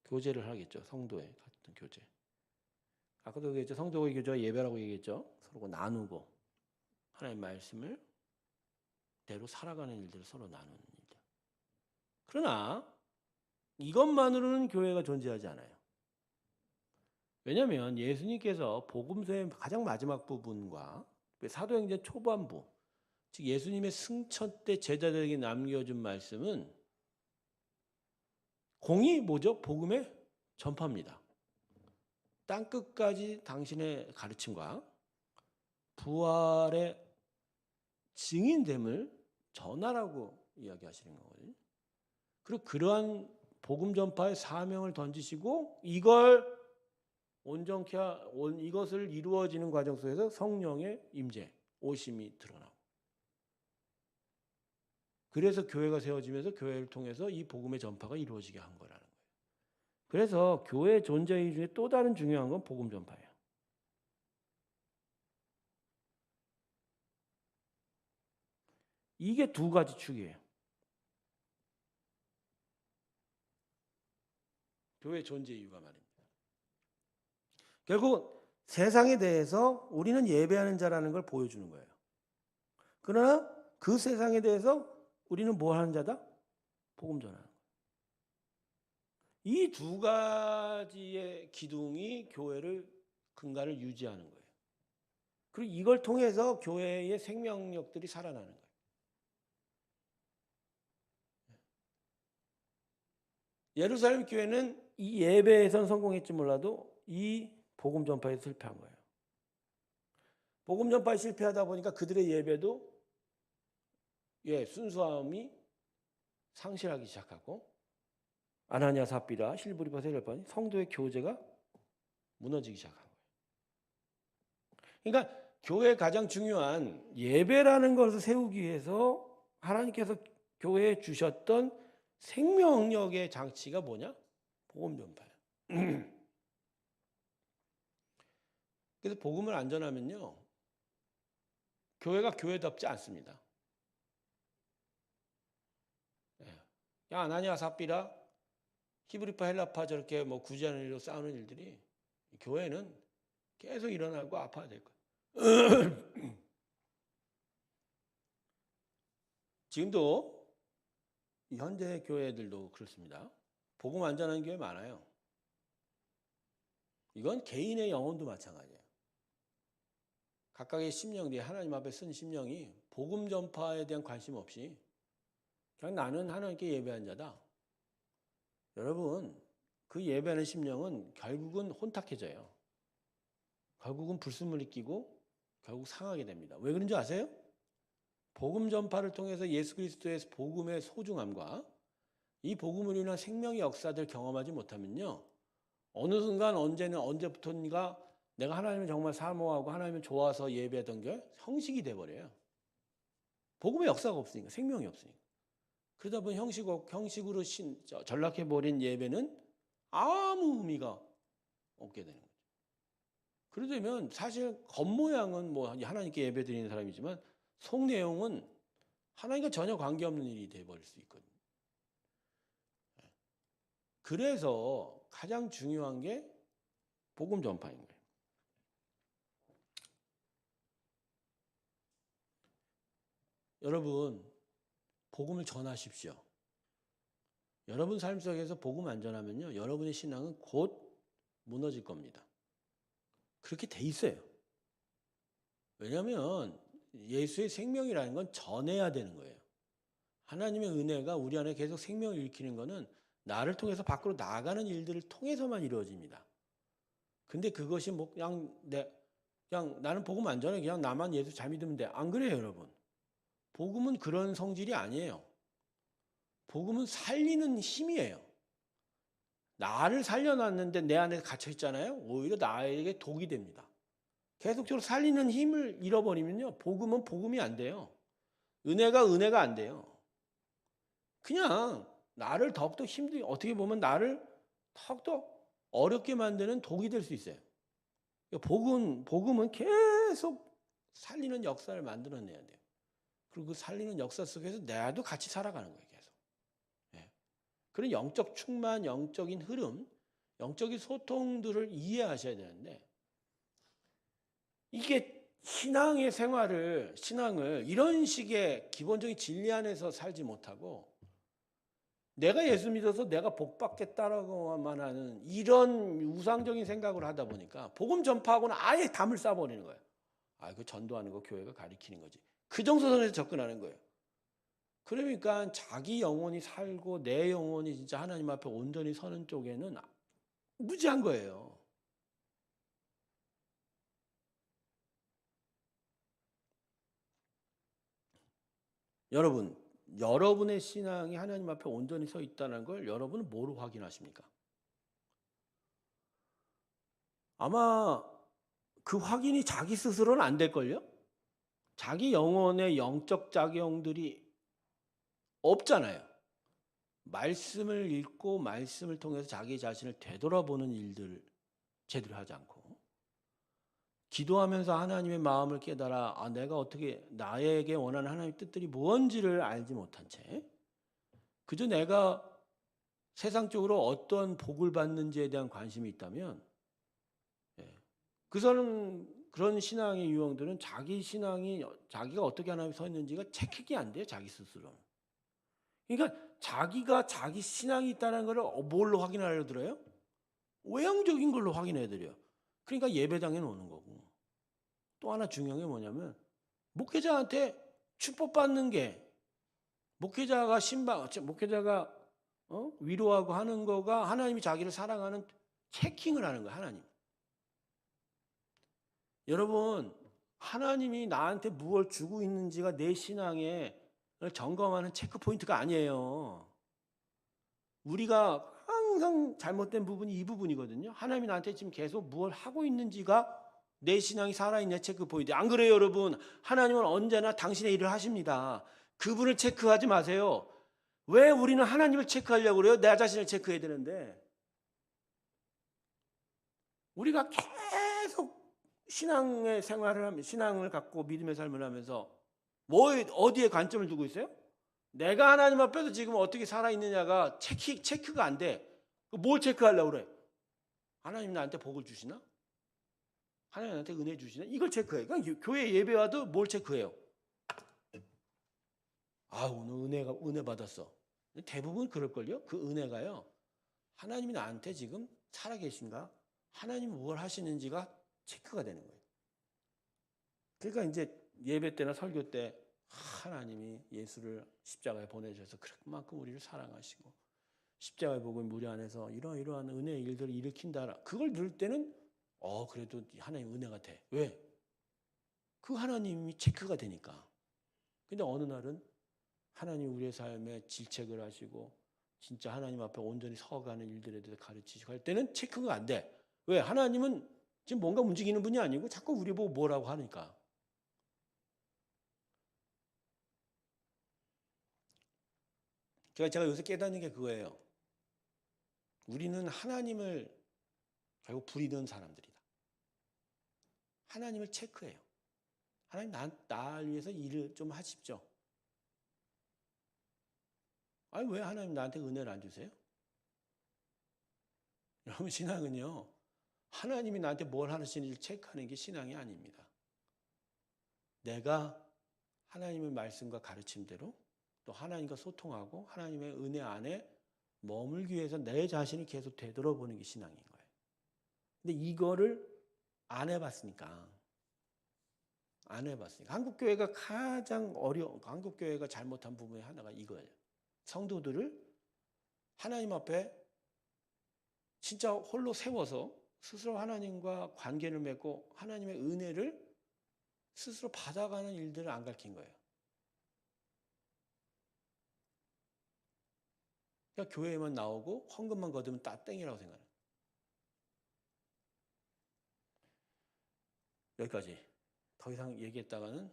교제를 하겠죠. 성도의 같은 교제. 아까도 얘기했죠. 성도의 교제와 예배라고 얘기했죠. 서로 나누고 하나님의 말씀을 대로 살아가는 일들을 서로 나누는 일들. 그러나 이것만으로는 교회가 존재하지 않아요. 왜냐하면 예수님께서 복음서의 가장 마지막 부분과 사도행전 초반부, 즉 예수님의 승천 때 제자들에게 남겨준 말씀은 공이 뭐죠? 복음의 전파입니다. 땅끝까지 당신의 가르침과 부활의 증인됨을 전하라고 이야기하시는 거거든요. 그리고 그러한 복음 전파의 사명을 던지시고 이것을 이루어지는 과정 속에서 성령의 임재, 오심이 드러나고 그래서 교회가 세워지면서 교회를 통해서 이 복음의 전파가 이루어지게 한 거라는 거예요. 그래서 교회 존재 중에 또 다른 중요한 건 복음 전파예요. 이게 두 가지 축이에요. 교회 존재 이유가 말입니다. 결국 세상에 대해서 우리는 예배하는 자라는 걸 보여주는 거예요. 그러나 그 세상에 대해서 우리는 뭐 하는 자다? 복음 전하는 거예요. 이 두 가지의 기둥이 교회를 근간을 유지하는 거예요. 그리고 이걸 통해서 교회의 생명력들이 살아나는 거예요. 예루살렘 교회는 이 예배에선 성공했지 몰라도 이 복음 전파에 실패한 거예요. 복음 전파에 실패하다 보니까 그들의 예배도 순수함이 상실하기 시작하고 아나니아 삽비라 실브리파 세례반 성도의 교제가 무너지기 시작한 거예요. 그러니까 교회의 가장 중요한 예배라는 것을 세우기 위해서 하나님께서 교회에 주셨던 생명력의 장치가 뭐냐? 복음 전파예요. 그래서 복음을 안 전하면요, 교회가 교회답지 않습니다. 야, 아나니아 삽비라 히브리파 헬라파 저렇게 뭐 구제하는 일로 싸우는 일들이 교회는 계속 일어나고 아파야 될 거예요. 지금도 현대 교회들도 그렇습니다. 복음 안 전하는 교회 많아요. 이건 개인의 영혼도 마찬가지예요. 각각의 심령들이 하나님 앞에 쓴 심령이 복음 전파에 대한 관심 없이 그냥 나는 하나님께 예배한 자다. 여러분, 그 예배하는 심령은 결국은 혼탁해져요. 결국은 불순물이 끼고 결국 상하게 됩니다. 왜 그런지 아세요? 복음 전파를 통해서 예수 그리스도의 복음의 소중함과 이 복음으로 인한 생명의 역사들 경험하지 못하면요. 어느 순간 언제부턴가 내가 하나님을 정말 사모하고 하나님을 좋아서 예배하던 게 형식이 돼버려요. 복음의 역사가 없으니까, 생명이 없으니까. 그러다 보니 형식으로 전락해버린 예배는 아무 의미가 없게 되는 거죠. 그러려면 사실 겉모양은 뭐 하나님께 예배 드리는 사람이지만 속 내용은 하나님과 전혀 관계없는 일이 돼버릴 수 있거든요. 그래서 가장 중요한 게 복음 전파인 거예요. 여러분, 복음을 전하십시오. 여러분 삶 속에서 복음 안 전하면요, 여러분의 신앙은 곧 무너질 겁니다. 그렇게 돼 있어요. 왜냐하면 예수의 생명이라는 건 전해야 되는 거예요. 하나님의 은혜가 우리 안에 계속 생명을 일으키는 거는 나를 통해서 밖으로 나가는 일들을 통해서만 이루어집니다. 근데 그것이 뭐 그냥 나는 복음 안 전해, 그냥 나만 예수 잘 믿으면 돼. 안 그래요, 여러분. 복음은 그런 성질이 아니에요. 복음은 살리는 힘이에요. 나를 살려놨는데 내 안에 갇혀 있잖아요. 오히려 나에게 독이 됩니다. 계속적으로 살리는 힘을 잃어버리면요, 복음은 복음이 안 돼요. 은혜가 은혜가 안 돼요. 그냥 나를 더욱더 어떻게 보면 나를 더욱더 어렵게 만드는 독이 될 수 있어요. 복음은 계속 살리는 역사를 만들어내야 돼요. 그리고 그 살리는 역사 속에서 나도 같이 살아가는 거예요, 계속. 예. 그런 영적 충만, 영적인 흐름, 영적인 소통들을 이해하셔야 되는데, 이게 신앙을 이런 식의 기본적인 진리 안에서 살지 못하고, 내가 예수 믿어서 내가 복 받겠다라고만 하는 이런 우상적인 생각을 하다 보니까 복음 전파하고는 아예 담을 쌓아버리는 거예요. 그 전도하는 거 교회가 가리키는 거지. 그 정서선에서 접근하는 거예요. 그러니까 자기 영혼이 살고 내 영혼이 진짜 하나님 앞에 온전히 서는 쪽에는 무지한 거예요. 여러분의 신앙이 하나님 앞에 온전히 서 있다는 걸 여러분은 뭐로 확인하십니까? 아마 그 확인이 자기 스스로는 안 될걸요? 자기 영혼의 영적 작용들이 없잖아요. 말씀을 읽고 말씀을 통해서 자기 자신을 되돌아보는 일들을 제대로 하지 않고, 기도하면서 하나님의 마음을 깨달아 내가 어떻게 나에게 원하는 하나님의 뜻들이 뭔지를 알지 못한 채 그저 내가 세상적으로 어떤 복을 받는지에 대한 관심이 있다면, 그 사람 그런 신앙의 유형들은 자기가 어떻게 하나님에 서 있는지가 체크가 안 돼요, 자기 스스로. 그러니까 자기가 자기 신앙이 있다는 걸 뭘로 확인하려 들어요? 외형적인 걸로 확인해 드려요. 그러니까 예배당에 오는 거고. 또 하나 중요한 게 뭐냐면, 목회자한테 축복받는 게, 목회자가 위로하고 하는 거가 하나님이 자기를 사랑하는 체킹을 하는 거예요, 하나님. 여러분, 하나님이 나한테 무엇을 주고 있는지가 내 신앙에 점검하는 체크 포인트가 아니에요. 우리가 항상 잘못된 부분이 이 부분이거든요. 하나님이 나한테 지금 계속 무엇을 하고 있는지가 내 신앙이 살아있는 체크 포인트. 안 그래요, 여러분? 하나님은 언제나 당신의 일을 하십니다. 그분을 체크하지 마세요. 왜 우리는 하나님을 체크하려고 그래요? 내 자신을 체크해야 되는데. 우리가 계속 신앙을 갖고 믿음의 삶을 하면서 어디에 관점을 두고 있어요? 내가 하나님 앞에서 지금 어떻게 살아있느냐가 체크가 안 돼. 뭘 체크하려고 그래? 하나님 나한테 복을 주시나? 하나님 나한테 은혜 주시나? 이걸 체크해. 그러니까 교회 예배 와도 뭘 체크해요? 오늘 은혜 받았어. 대부분 그럴걸요? 그 은혜가요, 하나님이 나한테 지금 살아계신가? 하나님이 뭘 하시는지가 체크가 되는 거예요. 그러니까 이제 예배 때나 설교 때 하나님이 예수를 십자가에 보내셔서 그만큼 우리를 사랑하시고 십자가의 복음 우리 안에서 이러한 은혜의 일들을 일으킨다. 그걸 들을 때는 그래도 하나님 은혜가 돼. 왜? 그 하나님이 체크가 되니까. 근데 어느 날은 하나님 우리의 삶에 질책을 하시고 진짜 하나님 앞에 온전히 서가는 일들에 대해서 가르치시고 할 때는 체크가 안 돼. 왜? 하나님은 지금 뭔가 움직이는 분이 아니고 자꾸 우리 보고 뭐라고 하니까. 제가 요새 깨닫는 게 그거예요. 우리는 하나님을 결국 부리는 사람들이다. 하나님을 체크해요. 하나님 나를 위해서 일을 좀 하십시오. 아니 왜 하나님 나한테 은혜를 안 주세요? 여러분 신앙은요. 하나님이 나한테 뭘 하시는지 체크하는 게 신앙이 아닙니다. 내가 하나님의 말씀과 가르침대로 또 하나님과 소통하고 하나님의 은혜 안에 머물기 위해서 내 자신을 계속 되돌아보는 게 신앙인 거예요. 근데 이거를 안 해봤으니까 한국교회가 가장 한국교회가 잘못한 부분의 하나가 이거예요. 성도들을 하나님 앞에 진짜 홀로 세워서 스스로 하나님과 관계를 맺고 하나님의 은혜를 스스로 받아가는 일들을 안 가르친 거예요. 그러니까 교회에만 나오고 헌금만 거두면 다 땡이라고 생각해요. 여기까지. 더 이상 얘기했다가는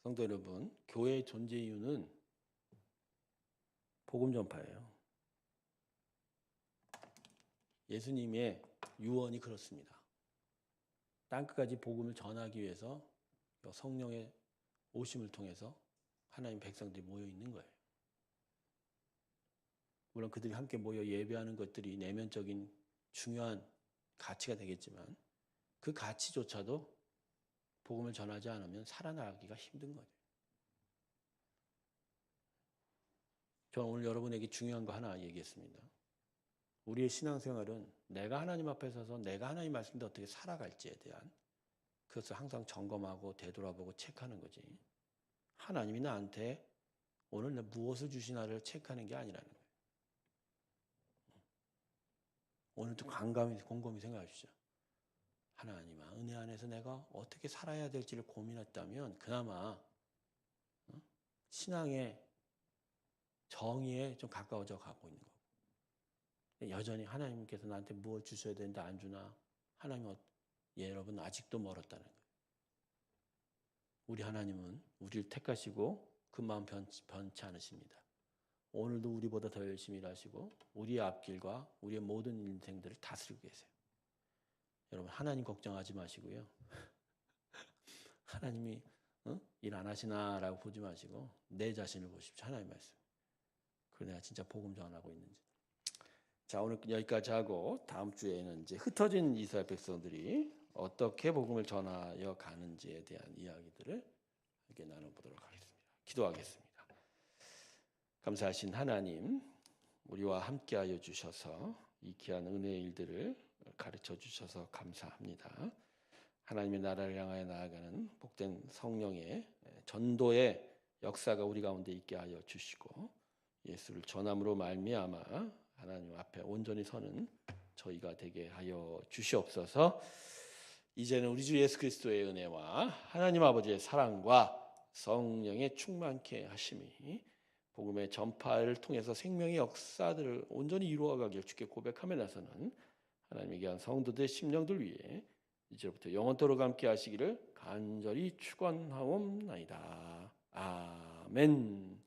성도 여러분, 교회의 존재 이유는 복음 전파예요. 예수님의 유언이 그렇습니다. 땅끝까지 복음을 전하기 위해서 성령의 오심을 통해서 하나님 백성들이 모여 있는 거예요. 물론 그들이 함께 모여 예배하는 것들이 내면적인 중요한 가치가 되겠지만 그 가치조차도 복음을 전하지 않으면 살아나가기가 힘든 거죠. 저는 오늘 여러분에게 중요한 거 하나 얘기했습니다. 우리의 신앙생활은 내가 하나님 앞에 서서 내가 하나님 말씀대로 어떻게 살아갈지에 대한 그것을 항상 점검하고 되돌아보고 체크하는 거지. 하나님이 나한테 오늘 무엇을 주시나를 체크하는 게 아니라는 거예요. 오늘도 곰곰이 생각하시죠. 하나님아, 은혜 안에서 내가 어떻게 살아야 될지를 고민했다면 그나마 신앙의 정의에 좀 가까워져 가고 있는 거고. 여전히 하나님께서 나한테 무엇 주셔야 되는데 안 주나? 하나님, 여러분 아직도 멀었다는 거예요. 우리 하나님은 우리를 택하시고 그 마음 변치 않으십니다. 오늘도 우리보다 더 열심히 일하시고 우리의 앞길과 우리의 모든 인생들을 다스리고 계세요. 여러분 하나님 걱정하지 마시고요. 하나님이 일 안 하시나라고 보지 마시고 내 자신을 보십시오. 하나님 말씀. 그래 내가 진짜 복음 전하고 있는지. 자 오늘 여기까지 하고 다음 주에는 이제 흩어진 이스라엘 백성들이 어떻게 복음을 전하여 가는지에 대한 이야기들을 함께 나눠보도록 하겠습니다. 기도하겠습니다. 감사하신 하나님, 우리와 함께하여 주셔서 이 귀한 은혜의 일들을 가르쳐 주셔서 감사합니다. 하나님의 나라를 향하여 나아가는 복된 성령의 전도의 역사가 우리 가운데 있게 하여 주시고 예수를 전함으로 말미암아 하나님 앞에 온전히 서는 저희가 되게 하여 주시옵소서. 이제는 우리 주 예수 그리스도의 은혜와 하나님 아버지의 사랑과 성령의 충만케 하심이 복음의 전파를 통해서 생명의 역사들을 온전히 이루어가길 주께 고백하며 나서는 하나님의 귀한 성도들의 심령들 위해 이제부터 영원토록 함께 하시기를 간절히 축원하옵나이다. 아멘.